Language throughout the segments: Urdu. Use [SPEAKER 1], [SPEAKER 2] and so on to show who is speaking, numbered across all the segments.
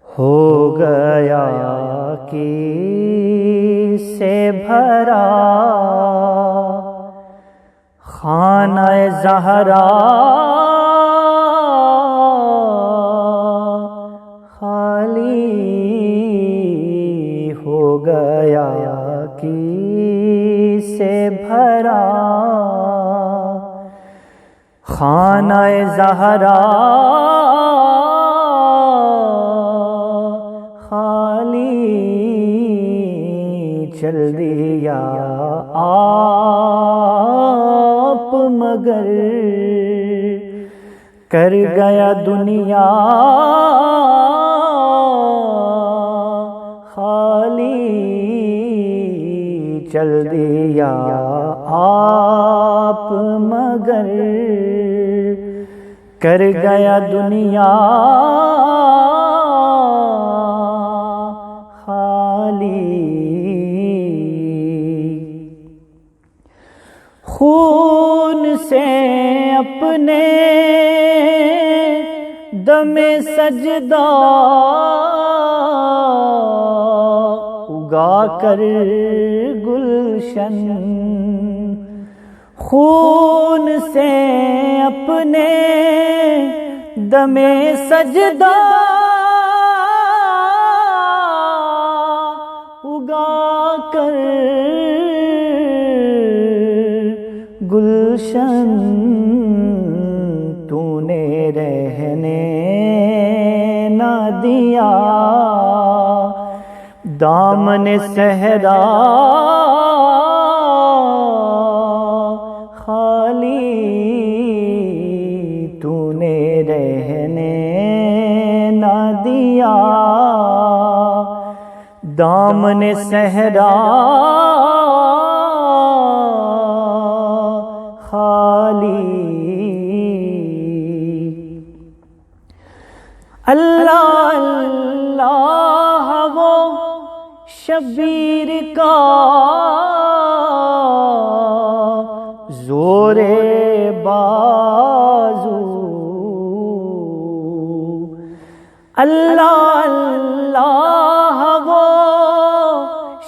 [SPEAKER 1] ہو گیا کی سے بھرا خانہ زہرا، خالی ہو گیا کی سے بھرا خانہ زہرا، خالی چل دیا آپ مگر کر گیا دنیا خالی، چل دیا آپ مگر کر گیا دنیا خالی۔ خون سے اپنے دم سجدہ اگا کر گلشن، خون سے اپنے دم سجدہ اگا کر گلشن، تو نے رہنے نہ دیا دامن صحرا خالی، تو نے رہنے نہ دیا دامن صحرا خالی۔ اللہ اللہ وہ شبیر کا زور بازو، اللہ اللہ وہ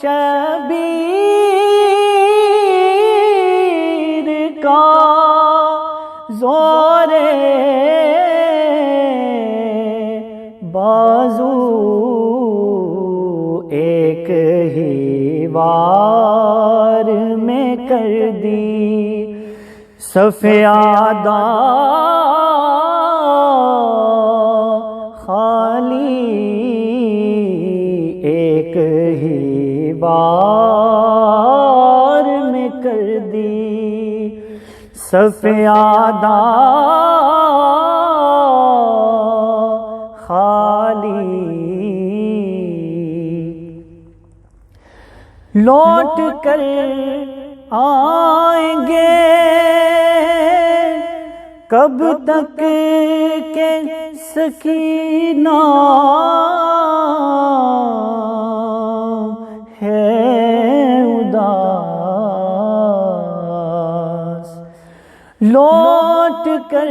[SPEAKER 1] شبیر کا زور بازو، ایک ہی وار میں کر دی صف اعداء خالی، ایک ہی بار میں کر دی صف اعداء خالی۔ لوٹ کر آئیں گے کب تک کہ سکینہ ہے اداس، لوٹ کر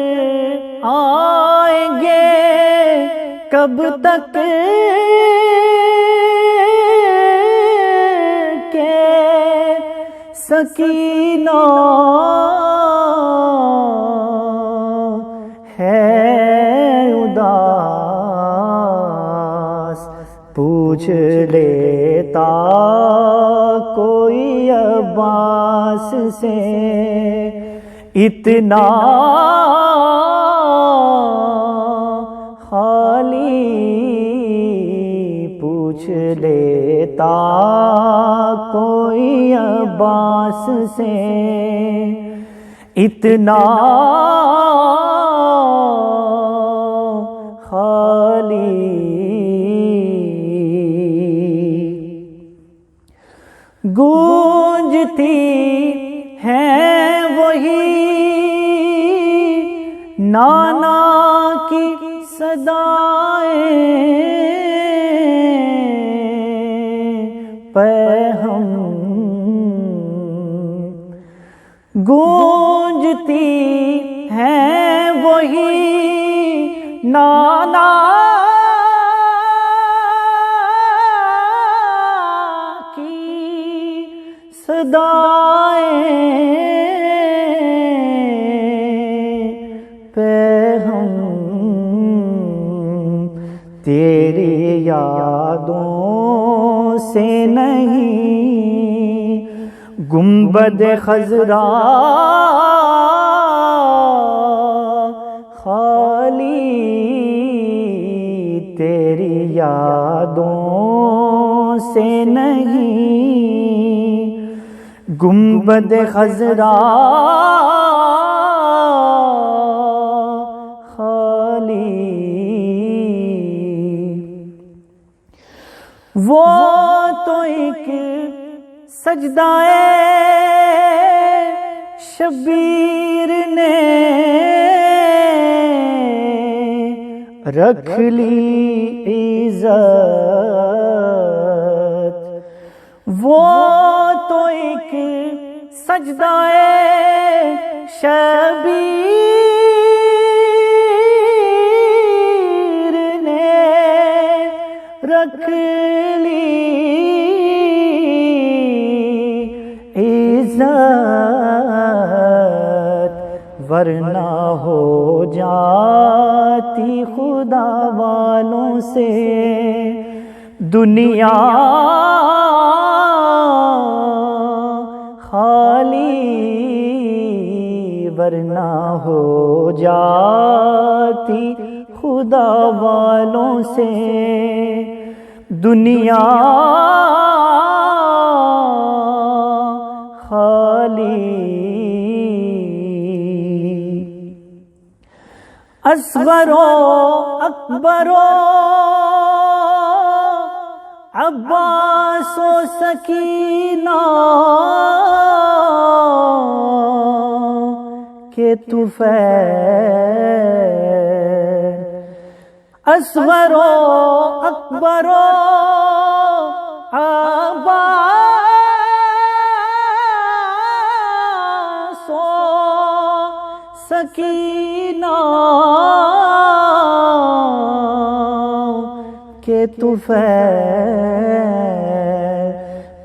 [SPEAKER 1] آئیں گے کب تک کہ سکینہ ہے اداس، پوچھ لیتا کوئی عباس سے اتنا خالی، پوچھ لیتا کوئی عباس سے اتنا خالی۔ گونجتی ہیں وہی نانا کی صدائیں، پہ ہم گونجتی ہیں وہی نانا کی صدائیں پہ ہم تیری یادوں سے نہیں، گنبد خضرا خالی تیری یادوں سے نہیں، گنبد خضرا خالی۔ وہ تو ایک سجدہ شبیر نے رکھ لی عزت، وہ تو ایک سجدہ شبیر نے رکھ لی عزت، ورنہ ہو جاتی خدا والوں سے دنیا خالی، ورنہ ہو جاتی خدا والوں سے دنیا خالی۔ اصغر و اکبر و عباس و سکینہ کے طفیل، اصغر و اکبر و عباس و سکینہ کے طفیل،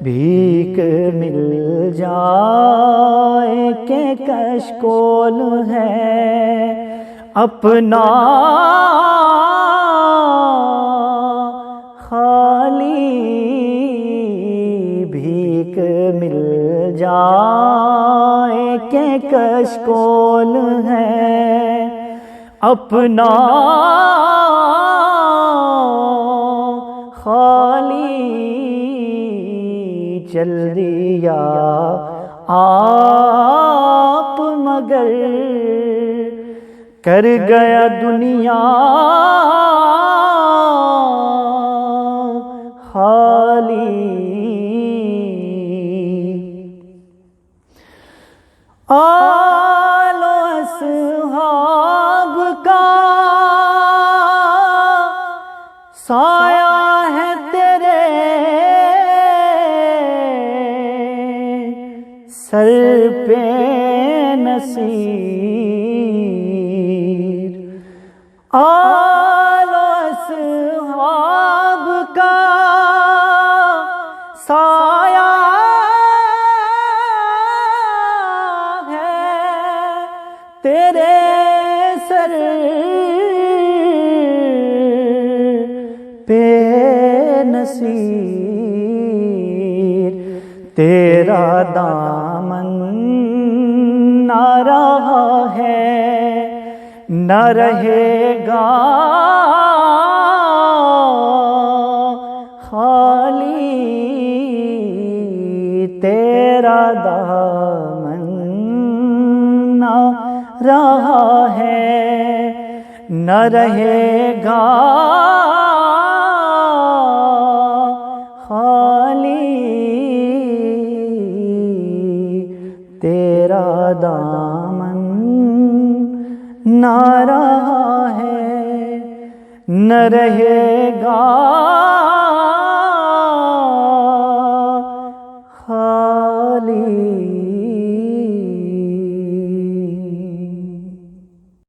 [SPEAKER 1] بھیک مل جائے کہ کشکول ہے اپنا خالی، بھیک مل جائے کہ کشکول ہے اپنا خالی، چل دیا آپ مگر کر گیا دنیا خالی۔ آل و اصحاب کا سایہ ہے تیرے سر پہ نصیر، آل و اصحاب کا سایہ ہے تیرے سر پہ نصیر، تیرا دامن نہ رہا ہے نہ رہے گا خالی، تیرا دامن نہ رہا ہے نہ رہے گا خالی، تیرا دامن نہ رہا ہے نہ رہے گا